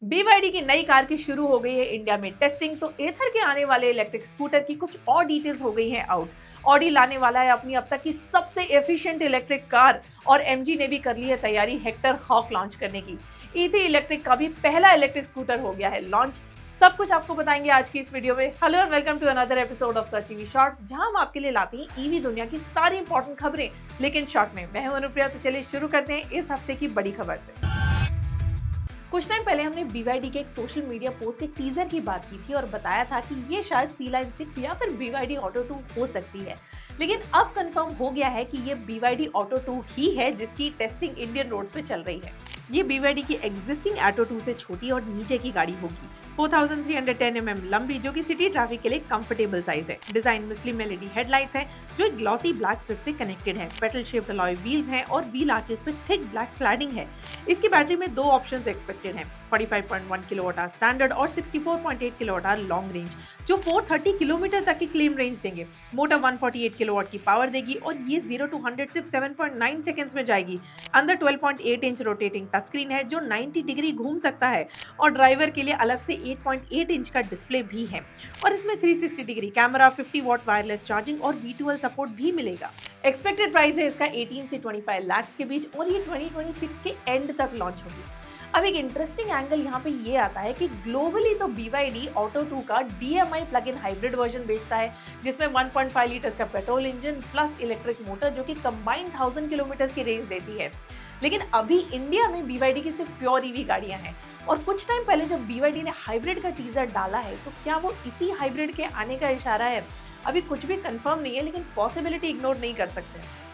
BYD की नई car की शुरू हो गई है इंडिया में टेस्टिंग, तो एथर के आने वाले इलेक्ट्रिक स्कूटर की कुछ और डिटेल्स हो गई हैं आउट। ऑडी लाने वाला है अपनी अब तक की सबसे एफिशिएंट इलेक्ट्रिक कार और एमजी ने भी कर ली है तैयारी हेक्टर हॉक लॉन्च करने की। E3 इलेक्ट्रिक का भी पहला इलेक्ट्रिक स्कूटर हो गया है लॉन्च। सब कुछ आपको बताएंगे आज की इस वीडियो में। Hello and welcome to another episode of search EV shorts, जहां हम आपके लिए लाते हैं ईवी दुनिया की सारी इंपॉर्टेंट खबरें लेकिन शॉर्ट में। मैं हूं अनुप्रिया, तो चलिए शुरू करते हैं इस हफ्ते की बड़ी खबर से। कुछ टाइम पहले हमने BYD के एक सोशल मीडिया पोस्ट के टीजर की बात की थी और बताया था कि ये शायद C-Line 6 या फिर BYD Auto 2 हो सकती है, लेकिन अब कंफर्म हो गया है कि ये BYD Auto 2 ही है जिसकी टेस्टिंग इंडियन रोड्स पे चल रही है। ये BYD की एग्जिस्टिंग ऑटो 2 से छोटी और नीचे की गाड़ी होगी। 4310 mm लंबी, जो कि सिटी ट्रैफिक के लिए कंफर्टेबल साइज है। डिजाइन में स्लिम LED हेडलाइट्स हैं जो एक ग्लॉसी ब्लैक स्ट्रिप से कनेक्टेड है। पेटल शेप्ड अलॉय व्हील्स हैं और व्हील आर्चेस पे थिक ब्लैक क्लैडिंग है। इसकी बैटरी में दो ऑप्शंस एक्सपेक्टेड हैं, 45.1 किलोवाट स्टैंडर्ड और 64.8 किलोवाट लॉन्ग रेंज, जो 430 किलोमीटर तक की क्लेम रेंज देंगे। मोटर 148 किलोवाट की पावर देगी और ये 0 to 100 सिर्फ 7.9 सेकंड्स में जाएगी। अंदर 12.8 इंच रोटेटिंग टच स्क्रीन है जो 90 डिग्री घूम सकता है और ड्राइवर के लिए अलग से 8.8 इंच का डिस्प्ले भी है। और इसमें 360 degree camera, 50 what wireless charging और V2L सपोर्ट भी मिलेगा। एक्सपेक्टेड प्राइस है इसका 18 से 25 लाख के बीच और ये 2026 के एंड तक लॉन्च होगी। अब एक इंटरेस्टिंग एंगल यहाँ पे ये आता है कि ग्लोबली तो BYD Auto 2 का DMI plug in hybrid version बेचता है, जिसमें 1.5 लीटर्स का petrol engine plus electric motor, जो कि कंबाइंड 1000 किलोमीटर की रेंज देती है। लेकिन अभी इंडिया में BYD की सिर्फ प्योर ईवी गाड़ियां हैं और कुछ टाइम पहले जब BYD ने हाइब्रिड का टीजर डाला है, तो क्या वो इसी हाइब्रिड के आने का इशारा है? अभी कुछ भी कंफर्म नहीं है, लेकिन पॉसिबिलिटी इग्नोर नहीं कर सकते।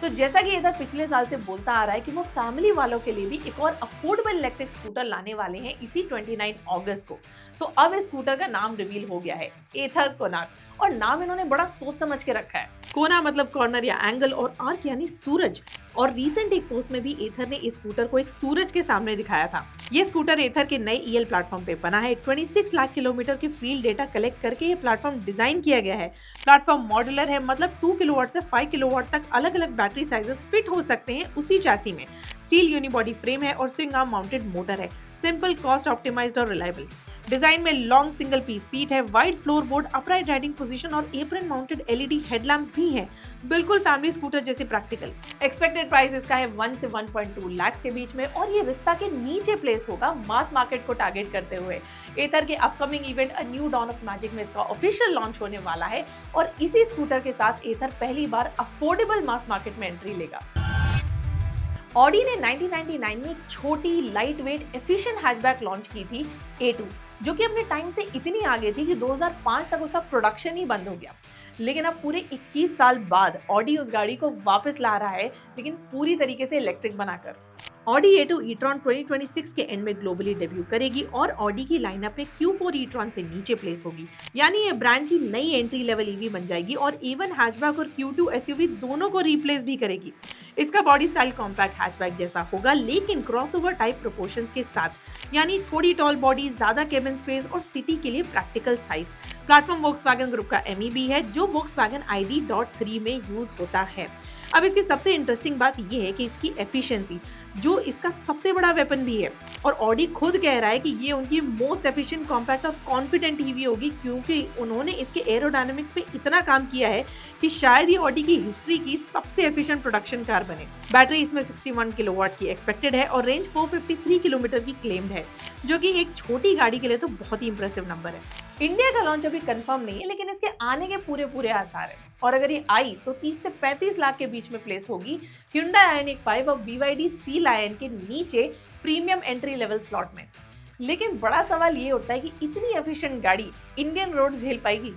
तो जैसा कि इधर पिछले साल से बोलता आ रहा है कि वो फैमिली वालों के लिए भी एक और अफोर्डेबल इलेक्ट्रिक स्कूटर लाने वाले हैं इसी 29 अगस्त को। तो अब इस स्कूटर का नाम रिवील हो गया है, एथर कोनार्क, और नाम इन्होंने बड़ा सोच समझ के रखा है। कोना मतलब कॉर्नर या एंगल और आर्क यानी सूरज। और रीसेंट एक पोस्ट में भी एथर ने इस स्कूटर को एक सूरज के सामने दिखाया था। ये स्कूटर एथर के नए EL प्लेटफॉर्म पे बना है। 26 लाख किलोमीटर के फील्ड डेटा कलेक्ट करके ये प्लेटफॉर्म डिजाइन किया गया है। प्लेटफॉर्म मॉड्यूलर है, मतलब 2 किलोवाट से 5 किलोवाट तक अलग अलग बैटरी साइजेस फिट हो सकते हैं उसी चैसी में। स्टील यूनिबॉडी फ्रेम है और स्विंग आर्म माउंटेड मोटर है। सिंपल, कॉस्ट ऑप्टिमाइज्ड और रिलायबल। डिजाइन में लॉन्ग सिंगल पीस सीट है, wide floor board, upright riding position और एप्रन माउंटेड LED हेडलैम्प्स भी हैं। बिल्कुल फैमिली स्कूटर जैसे प्रैक्टिकल। एक्सपेक्टेड प्राइस इसका है 1 से 1.2 लाख के बीच में और ये रिश्ता के नीचे प्लेस होगा, मास मार्केट को टारगेट करते हुए। एथर के upcoming event a new dawn of magic में इसका ऑफिशियल लॉन्च होने वाला है और इसी स्कूटर के साथ एथर पहली बार अफोर्डेबल मास मार्केट में एंट्री लेगा। ऑडी ने 1999 में एक छोटी, light weight, efficient hatchback launch की थी, A2, जो कि अपने टाइम से इतनी आगे थी कि 2005 तक उसका प्रोडक्शन ही बंद हो गया। लेकिन अब पूरे 21 साल बाद ऑडी उस गाड़ी को वापस ला रहा है, लेकिन पूरी तरीके से इलेक्ट्रिक बनाकर। ऑडी A2 e-tron 2026 के एंड में ग्लोबली डेब्यू करेगी और ऑडी की लाइनअप में Q4 e-tron से नीचे प्लेस होगी, यानी ये ब्रांड की नई एंट्री लेवल ईवी बन जाएगी और इवन हैचबैक और Q2 SUV दोनों को रिप्लेस भी करेगी। इसका बॉडी स्टाइल कॉम्पैक्ट हैचबैक जैसा होगा, लेकिन क्रॉसओवर टाइप प्रोपोर्शंस के साथ, यानी थोड़ी टॉल बॉडी, ज्यादा केबिन स्पेस और सिटी के लिए practical size. Platform Volkswagen group का MEB है, जो वोक्सवैगन ID.3 में यूज होता है। अब इसकी सबसे इंटरेस्टिंग बात यह है कि इसकी एफिशिएंसी, जो इसका सबसे बड़ा वेपन भी है, और ऑडी खुद कह रहा है कि ये उनकी मोस्ट एफिशिएंट, कॉम्पैक्ट और कॉन्फिडेंट ईवी होगी, क्योंकि उन्होंने इसके एरोडायनामिक्स पे इतना काम किया है कि शायद ये ऑडी की हिस्ट्री की सबसे एफिशिएंट प्रोडक्शन कार बने। बैटरी इसमें 61 किलोवाट की एक्सपेक्टेड है और रेंज 453 किलोमीटर की क्लेम्ड है, जो कि एक छोटी गाड़ी के लिए तो बहुत ही इंप्रेसिव नंबर है। इंडिया का लॉन्च अभी कंफर्म नहीं है, लेकिन इसके आने के पूरे आसार हैं और अगर ये आई तो 30 से 35 लाख के बीच में प्लेस होगी Hyundai Ioniq 5 और BYD C-Lion के नीचे प्रीमियम एंट्री लेवल स्लॉट में। लेकिन बड़ा सवाल ये उठता है कि इतनी एफिशिएंट गाड़ी इंडियन रोड्स झेल पाएगी?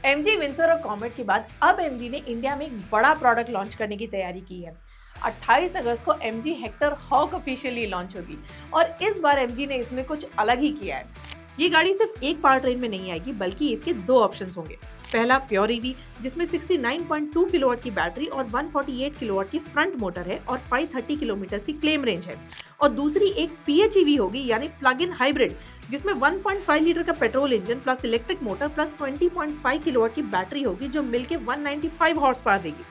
MG विंसर और कॉमेट के बाद अब MG ने इंडिया में एक बड़ा प्रोडक्ट लॉन्च करने की तैयारी की है। 28 अगस्त को MG Hector Hawk officially launch होगी और इस बार MG ने इसमें कुछ अलग ही किया है। ये गाड़ी सिर्फ एक पावर ट्रेन में नहीं आएगी, बल्कि इसके दो ऑप्शंस होंगे। पहला प्योर ईवी, जिसमें 69.2 किलोवाट की बैटरी और 148 किलोवाट की फ्रंट मोटर है और 530 किलोमीटर की क्लेम रेंज है। और दूसरी एक PHEV होगी, यानी प्लग इन हाइब्रिड, जिसमें 1.5 लीटर का petrol engine plus electric motor plus 20.5 kilowatt की बैटरी होगी, जो मिलकर 195 हॉर्स पावर देगी।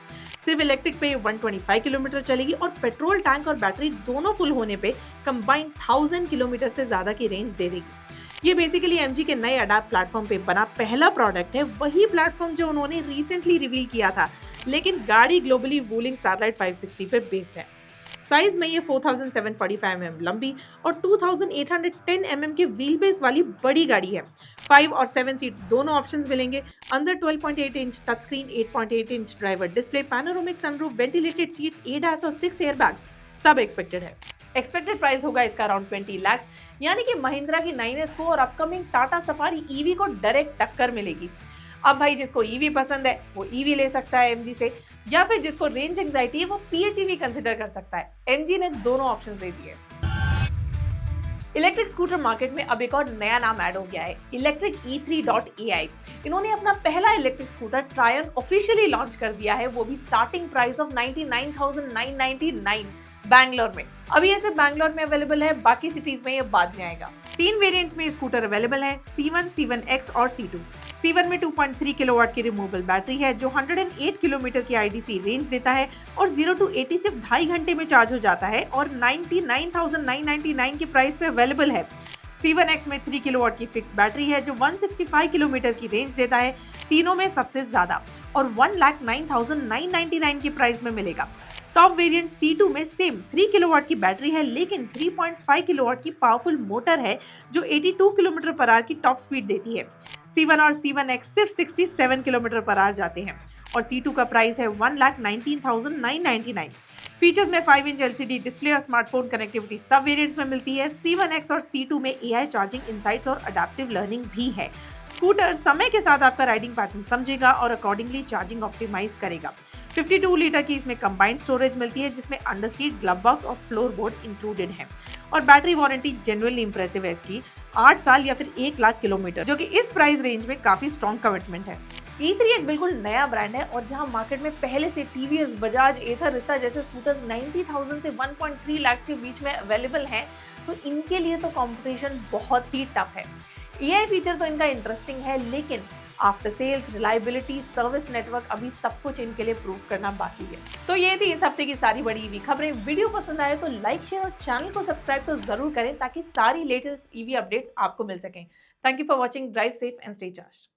सिर्फ इलेक्ट्रिक पे 125 किलोमीटर चलेगी और पेट्रोल टैंक और बैटरी दोनों फुल होने पे कंबाइंड 1000 किलोमीटर से ज्यादा की रेंज दे देगी। ये बेसिकली MG के नए अडाप्ट प्लेटफॉर्म पे बना पहला प्रोडक्ट है, वही प्लेटफॉर्म जो उन्होंने रिसेंटली रिवील किया था, लेकिन गाड़ी ग्लोबली वूलिंग स्टारलाइट 560 पे बेस्ड है। साइज में ये 4745 mm लंबी और 2810 mm के व्हील बेस वाली बड़ी गाड़ी है। 5 और 7 सीट दोनों ऑप्शंस मिलेंगे। अंदर 12.8 inch touch screen, 8.8 inch driver display, panoramic sunroof, ventilated seats, ADAS और 6 एयरबैग्स सब एक्सपेक्टेड है। एक्सपेक्टेड प्राइस होगा इसका अराउंड 20 लाख, यानी कि महिंद्रा की 9S को और अपकमिंग टाटा सफारी EV को डायरेक्ट टक्कर मिलेगी। अब भाई जिसको EV पसंद है वो EV ले सकता है MG से, या फिर जिसको रेंज एंजाइटी है वो PHEV कंसिडर कर सकता है। MG ने दोनों ऑप्शन दे दिए। इलेक्ट्रिक स्कूटर मार्केट में अब एक और नया नाम ऐड हो गया है, इलेक्ट्रिक E3.ai। इन्होंने अपना पहला इलेक्ट्रिक स्कूटर ट्रायन ऑफिशियली लॉन्च कर दिया है, वो भी स्टार्टिंग प्राइस ऑफ 99,999 बैंगलोर में। अभी ऐसे बैंगलोर में अवेलेबल है, बाकी सिटीज में ये बाद में आएगा। 3 वेरिएंट्स में स्कूटर अवेलेबल है, C1, C1X और C2। C1 में 2.3 किलोवाट की रिमूवेबल बैटरी है जो 108 किलोमीटर की IDC रेंज देता है और 0 to 80 सिर्फ 2.5 घंटे में चार्ज हो जाता है और 99,999 के प्राइस पे अवेलेबल है। C1X में 3 किलोवाट की फिक्स बैटरी है जो 165 किलोमीटर की रेंज देता है, तीनों में सबसे ज्यादा, और 1,09,999 की प्राइस में मिलेगा। टॉप वेरिएंट C2 में सेम 3 किलोवाट की बैटरी है, लेकिन 3.5 किलोवाट की पावरफुल मोटर है जो 82 किलोमीटर पर आवर की टॉप स्पीड देती है। C1 और C1X सिर्फ 67 किलोमीटर पर आवर जाते हैं और C2 का प्राइस है 1,19,999। फीचर्स में 5 इंच LCD डिस्प्ले और स्मार्टफोन कनेक्टिविटी सब वेरिएंट्स में मिलती है। C1X और C2 में AI चार्जिंग इनसाइट्स और अडैप्टिव लर्निंग भी है। स्कूटर समय के साथ आपका राइडिंग पैटर्न समझेगा और अकॉर्डिंगली चार्जिंग ऑप्टिमाइज करेगा। 52 लीटर की इसमें कंबाइंड स्टोरेज मिलती है जिसमें अंडरसीट ग्लव बॉक्स और फ्लोर बोर्ड इंक्लूडेड है और बैटरी वारंटी जेन्युइनली इंप्रेसिव है इसकी, 8 साल या फिर 1 लाख किलोमीटर, जो कि इस प्राइस रेंज में काफी स्ट्रॉन्ग कमिटमेंट है। E3 एक बिल्कुल नया ब्रांड है और जहां मार्केट में पहले से TVS, बजाज, एथर, रिस्टा जैसे स्कूटर्स 90,000 से 1.3 लाख के बीच में अवेलेबल हैं, तो इनके लिए तो कंपटीशन बहुत ही टफ है। AI फीचर तो इनका इंटरेस्टिंग है, लेकिन after sales, reliability, service network, अभी सब कुछ इनके लिए प्रूव करना बाकी है। तो ये थी इस हफ्ते की सारी बड़ी EV खबरें। वीडियो पसंद आए तो लाइक, शेयर और चैनल को सब्सक्राइब तो जरूर करें ताकि सारी लेटेस्ट EV अपडेट्स आपको मिल सकें। Thank you for watching. Drive safe and stay charged.